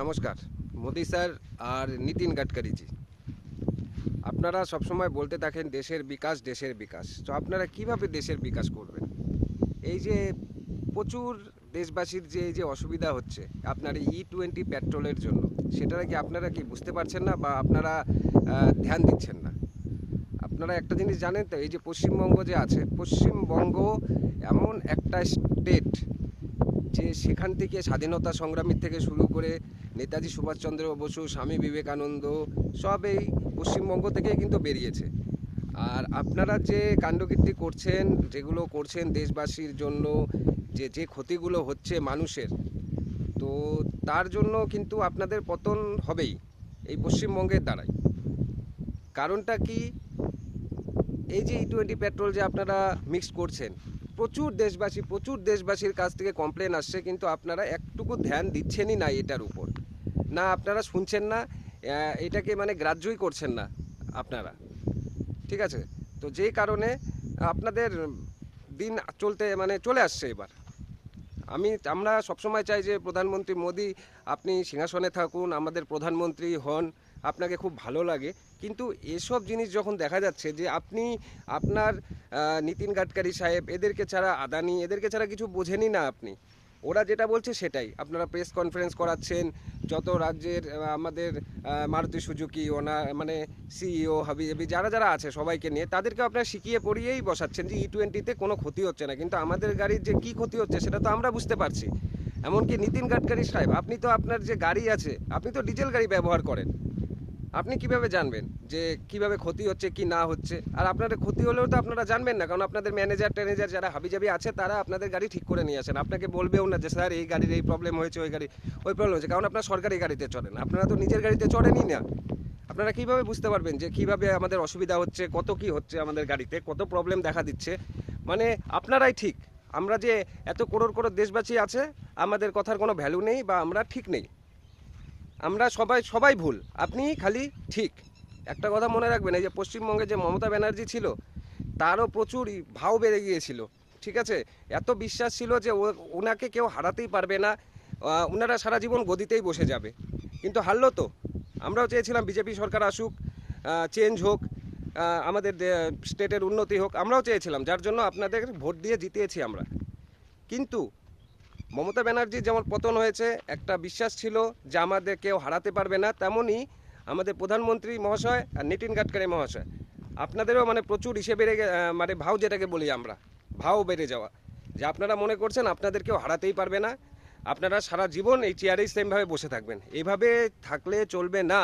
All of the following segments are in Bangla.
নমস্কার। মোদি স্যার আর নীতিন গাডকারিজি, আপনারা সবসময় বলতে থাকেন দেশের বিকাশ, দেশের বিকাশ। তো আপনারা কিভাবে দেশের বিকাশ করবেন? এই যে প্রচুর দেশবাসীর যে এই যে অসুবিধা হচ্ছে আপনার এই E20 পেট্রোলের জন্য, সেটা কি আপনারা কি বুঝতে পারছেন না বা আপনারা ধ্যান দিচ্ছেন না? আপনারা একটা জিনিস জানেন তো, এই যে পশ্চিমবঙ্গ যে আছে, পশ্চিমবঙ্গ এমন একটা স্টেট যে সেখান থেকে স্বাধীনতা সংগ্রামীর থেকে শুরু করে নেতাজি সুভাষচন্দ্র বসু, স্বামী বিবেকানন্দ সব এই পশ্চিমবঙ্গ থেকেই কিন্তু বেরিয়েছে। আর আপনারা যে কাণ্ডকীর্তি করছেন, যেগুলো করছেন দেশবাসীর জন্য, যে যে ক্ষতিগুলো হচ্ছে মানুষের, তো তার জন্য কিন্তু আপনাদের পতন হবেই এই পশ্চিমবঙ্গের দ্বারাই। কারণটা কি? এই যে E20 পেট্রোল যে আপনারা মিক্স করছেন, প্রচুর দেশবাসীর কাছ থেকে কমপ্লেন আসছে, কিন্তু আপনারা একটুকু ধ্যান দিচ্ছেনই না এটার উপর। না, আপনারা শুনছেন না, এটাকে মানে গ্রাহ্যই করছেন না আপনারা। ঠিক আছে? তো যেই কারণে আপনাদের দিন চলতে মানে চলে আসছে এবার। আমরা সবসময় চাই যে প্রধানমন্ত্রী মোদি আপনি সিংহাসনে থাকুন, আমাদের প্রধানমন্ত্রী হন, আপনাকে খুব ভালো লাগে। কিন্তু এসব জিনিস যখন দেখা যাচ্ছে যে আপনি আপনার নীতিন গাডকারি সাহেব এদেরকে ছাড়া, আদানি এদেরকে ছাড়া কিছু বোঝেনই না আপনি। ওরা যেটা বলছে সেটাই আপনারা প্রেস কনফারেন্স করাচ্ছেন। যত রাজ্যের আমাদের মারুতি সুজুকি ওনার মানে সিইও হাবিজাবি যারা যারা আছে সবাইকে নিয়ে তাদেরকে আপনারা শিখিয়ে পড়িয়েই বসাচ্ছেন যে E20তে কোনো ক্ষতি হচ্ছে না, কিন্তু আমাদের গাড়ির যে কী ক্ষতি হচ্ছে সেটা তো আমরা বুঝতে পারছি। এমনকি নীতিন গাডকারি সাহেব, আপনি তো আপনার যে গাড়ি আছে, আপনি তো ডিজেল গাড়ি ব্যবহার করেন, আপনি কিভাবে জানবেন যে কিভাবে ক্ষতি হচ্ছে কি না হচ্ছে? আর আপনাদের ক্ষতি হলেও তো আপনারা জানবেন না, কারণ আপনাদের ম্যানেজার ট্যানেজার যারা হাবিজাবি আছে তারা আপনাদের গাড়ি ঠিক করে নিয়ে আসেন। আপনাকে বলবেও না যে স্যার এই গাড়ির এই প্রবলেম হয়েছে, ওই গাড়ি ওই প্রবলেম হয়েছে, কারণ আপনার সরকারি গাড়িতে চলেন, আপনারা তো নিজের গাড়িতে চড়েনই না। আপনারা কিভাবে বুঝতে পারবেন যে কিভাবে আমাদের অসুবিধা হচ্ছে, কত কি হচ্ছে আমাদের গাড়িতে, কত প্রবলেম দেখা দিচ্ছে? মানে আপনারাই ঠিক। আমরা যে এত করোড় করোড় দেশবাসী আছে, আমাদের কথার কোনো ভ্যালু নেই বা আমরা ঠিক নেই। আমরা সবাই সবাই ভুল, আপনি খালি ঠিক। একটা কথা মনে রাখবেন, এই যে পশ্চিমবঙ্গে যে মমতা ব্যানার্জি ছিল, তারও প্রচুর ভাও বেড়ে গিয়েছিল। ঠিক আছে? এত বিশ্বাস ছিল যে ওনাকে কেউ হারাতেই পারবে না, ওনারা সারা জীবন গদিতেই বসে যাবে। কিন্তু হারলো তো। আমরাও চেয়েছিলাম বিজেপি সরকার আসুক, চেঞ্জ হোক, আমাদের স্টেটের উন্নতি হোক, আমরাও চেয়েছিলাম, যার জন্য আপনাদের ভোট দিয়ে জিতিয়েছি আমরা। কিন্তু মমতা ব্যানার্জির যেমন পতন হয়েছে, একটা বিশ্বাস ছিল যে আমাদের কেউ হারাতে পারবে না, তেমনই আমাদের প্রধানমন্ত্রী মহাশয় আর নীতিন গাডকারি মহাশয়, আপনাদেরও মানে প্রচুর ইসে বেড়ে মানে ভাও যেটাকে বলি আমরা, ভাও বেড়ে যাওয়া, যে আপনারা মনে করছেন আপনাদের কেউ হারাতেই পারবে না, আপনারা সারা জীবন এই চেয়ারেই সেমভাবে বসে থাকবেন। এইভাবে থাকলে চলবে না।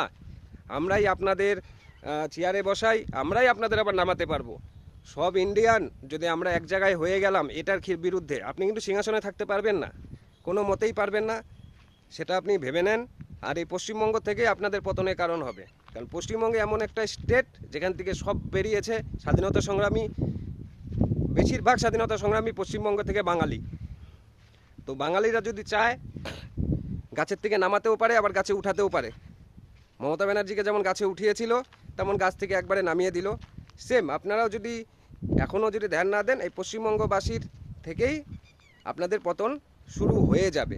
আমরাই আপনাদের চেয়ারে বসাই, আমরাই আপনাদের আবার নামাতে পারবো। সব ইন্ডিয়ান যদি আমরা এক জায়গায় হয়ে গেলাম এটার বিরুদ্ধে, আপনি কিন্তু সিংহাসনে থাকতে পারবেন না, কোনো মতেই পারবেন না। সেটা আপনি ভেবে নেন। আর এই পশ্চিমবঙ্গ থেকে আপনাদের পতনের কারণ হবে, কারণ পশ্চিমবঙ্গে এমন একটা স্টেট যেখান থেকে সব বেরিয়েছে স্বাধীনতা সংগ্রামী, বেশিরভাগ স্বাধীনতা সংগ্রামী পশ্চিমবঙ্গ থেকে বাঙালি। তো বাঙালিরা যদি চায় গাছের থেকে নামাতেও পারে, আবার গাছে উঠাতেও পারে। মমতা ব্যানার্জিকে যেমন গাছে উঠিয়েছিল, তেমন গাছ থেকে একবারে নামিয়ে দিল। সেম আপনারাও যদি এখনও যদি ধ্যান না দেন, এই পশ্চিমবঙ্গবাসীর থেকেই আপনাদের পতন শুরু হয়ে যাবে।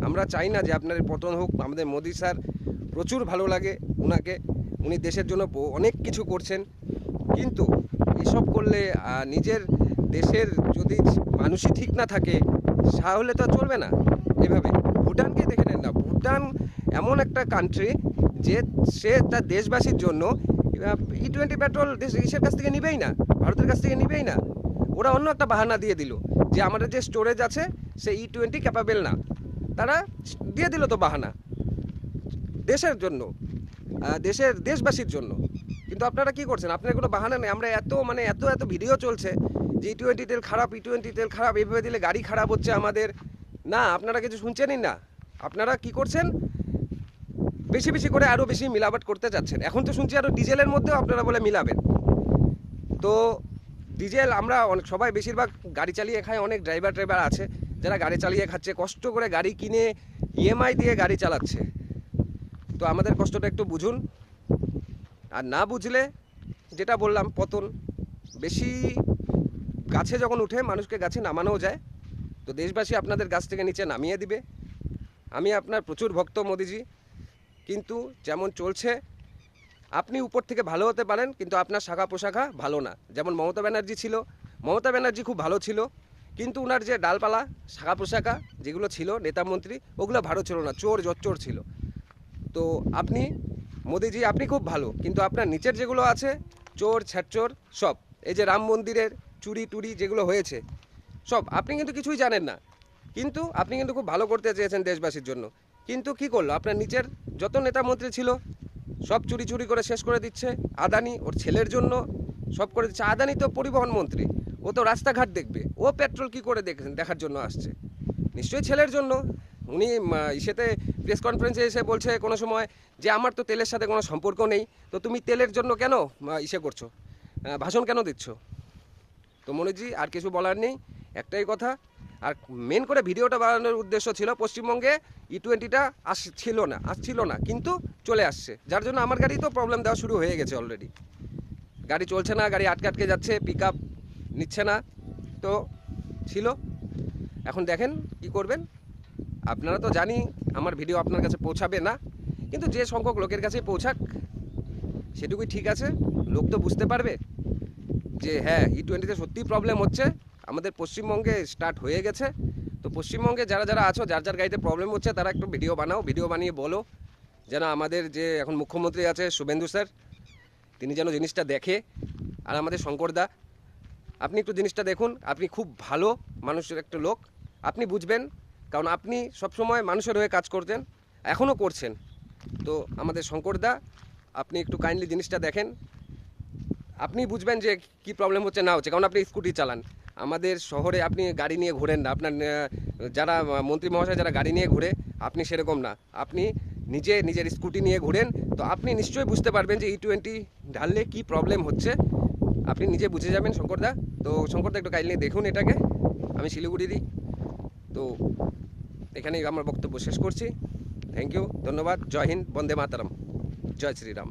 আমরা চাই না যে আপনাদের পতন হোক। আমাদের মোদি স্যার প্রচুর ভালো লাগে ওনাকে, উনি দেশের জন্য অনেক কিছু করছেন, কিন্তু এসব করলে নিজের দেশের যদি মানুষই ঠিক না থাকে তাহলে তো চলবে না এভাবে। ভুটানকে দেখে নেন না, ভুটান এমন একটা কান্ট্রি যে সে তার দেশবাসীর জন্য E20 পেট্রোল দেশের কাছ থেকে নিবেই না, ভারতের কাছ থেকে নিবেই না। ওরা অন্য একটা বাহানা দিয়ে দিল যে আমাদের যে স্টোরেজ আছে সে E20 ক্যাপাবেল না, তারা দিয়ে দিল তো বাহানা দেশের জন্য, দেশবাসীর জন্য। কিন্তু আপনারা কি করছেন? আপনার কোনো বাহানা নেই। আমরা এত ভিডিও চলছে যে E20 তেল খারাপ, E20 তেল খারাপ, এইভাবে দিলে গাড়ি খারাপ হচ্ছে আমাদের। না, আপনারা কিছু শুনছেনই না। আপনারা কি করছেন? বেশি বেশি করে আরও বেশি মিলাবাট করতে যাচ্ছেন। এখন তো শুনছি আরও ডিজেলের মধ্যেও আপনারা বলে মিলাবেন। তো ডিজেল আমরা অনেক সবাই বেশিরভাগ গাড়ি চালিয়ে খায়, অনেক ড্রাইভার আছে যারা গাড়ি চালিয়ে খাচ্ছে, কষ্ট করে গাড়ি কিনে EMI দিয়ে গাড়ি চালাচ্ছে। তো আমাদের কষ্টটা একটু বুঝুন। আর না বুঝলে যেটা বললাম, পতন বেশি। গাছে যখন উঠে মানুষকে গাছে নামানোও যায়, তো দেশবাসী আপনাদের গাছ থেকে নিচে নামিয়ে দিবে। আমি আপনার প্রচুর ভক্ত মোদিজি, কিন্তু যেমন চলছে আপনি উপর থেকে ভালো হতে পারেন, কিন্তু আপনার শাখা পোশাখা ভালো না। যেমন মমতা ব্যানার্জি ছিল, মমতা ব্যানার্জি খুব ভালো ছিল, কিন্তু ওনার যে ডালপালা শাখা পোশাখা যেগুলো ছিল নেতা মন্ত্রী, ওগুলো ভালো ছিল না, চোর জচ্চোর ছিল। তো আপনি মোদিজি আপনি খুব ভালো, কিন্তু আপনার নিচের যেগুলো আছে চোর ছ্যাচোর সব, এই যে রাম মন্দিরের চুরি টুরি যেগুলো হয়েছে সব, আপনি কিন্তু কিছুই জানেন না। কিন্তু আপনি কিন্তু খুব ভালো করতে চেয়েছেন দেশবাসীর জন্য, কিন্তু কি করলো আপনার নিচের যত নেতা মন্ত্রী ছিল সব চুরি চুরি করে শেষ করে দিচ্ছে। আদানি ওর ছেলের জন্য সব করে দিচ্ছে। আদানি তো পরিবহন মন্ত্রী, ও তো রাস্তাঘাট দেখবে, ও পেট্রোল কি করে দেখার জন্য আসছে? নিশ্চয়ই ছেলের জন্য। উনি ইসেতে প্রেস কনফারেন্সে এসে বলছে কোনো সময় যে আমার তো তেলের সাথে কোনো সম্পর্ক নেই, তো তুমি তেলের জন্য কেন ইসে করছো, ভাষণ কেন দিচ্ছ? তো মনোজি আর কিছু বলার নেই, একটাই কথা। আর মেন করে ভিডিওটা বানানোর উদ্দেশ্য ছিল পশ্চিমবঙ্গে E20টা আসছিল না, কিন্তু চলে আসছে, যার জন্য আমার গাড়ি তো প্রবলেম দেওয়া শুরু হয়ে গেছে অলরেডি। গাড়ি চলছে না, গাড়ি আটকে যাচ্ছে, পিক আপ নিচ্ছে না, তো ছিল। এখন দেখেন কি করবেন। আপনারা তো জানি আমার ভিডিও আপনার কাছে পৌঁছাবে না, কিন্তু যে সংখ্যক লোকের কাছে পৌঁছাক সেটুকুই ঠিক আছে। লোক তো বুঝতে পারবে যে হ্যাঁ E20তে সত্যিই প্রবলেম হচ্ছে, আমাদের পশ্চিমবঙ্গে স্টার্ট হয়ে গেছে। তো পশ্চিমবঙ্গে যারা যারা আছো, যার যার গাড়িতে প্রবলেম হচ্ছে, তারা একটু ভিডিও বানাও, ভিডিও বানিয়ে বলো যেন আমাদের যে এখন মুখ্যমন্ত্রী আছে শুভেন্দু স্যার, তিনি যেন জিনিসটা দেখে। আর আমাদের শঙ্করদা, আপনি একটু জিনিসটা দেখুন, আপনি খুব ভালো মানুষের একটা লোক, আপনি বুঝবেন, কারণ আপনি সবসময় মানুষের হয়ে কাজ করতেন, এখনও করছেন। তো আমাদের শঙ্করদা, আপনি একটু কাইন্ডলি জিনিসটা দেখেন, আপনি বুঝবেন যে কি প্রবলেম হচ্ছে না হচ্ছে, কারণ আপনি স্কুটি চালান। আমাদের শহরে আপনি গাড়ি নিয়ে ঘোরেন না, আপনার যারা মন্ত্রী মহাশয় যারা গাড়ি নিয়ে ঘুরে, আপনি সেরকম না, আপনি নিজের স্কুটি নিয়ে ঘুরেন। তো আপনি নিশ্চয়ই বুঝতে পারবেন যে E20 ঢাললে কি প্রবলেম হচ্ছে, আপনি নিজে বুঝে যাবেন শঙ্করদা। তো শঙ্করদা একটু কাইন্ডলি দেখুন এটাকে। আমি শিলিগুড়িরই, তো এখানেই আমার বক্তব্য শেষ করছি। থ্যাংক ইউ, ধন্যবাদ, জয় হিন্দ, বন্দে মাতারাম, জয় শ্রীরাম।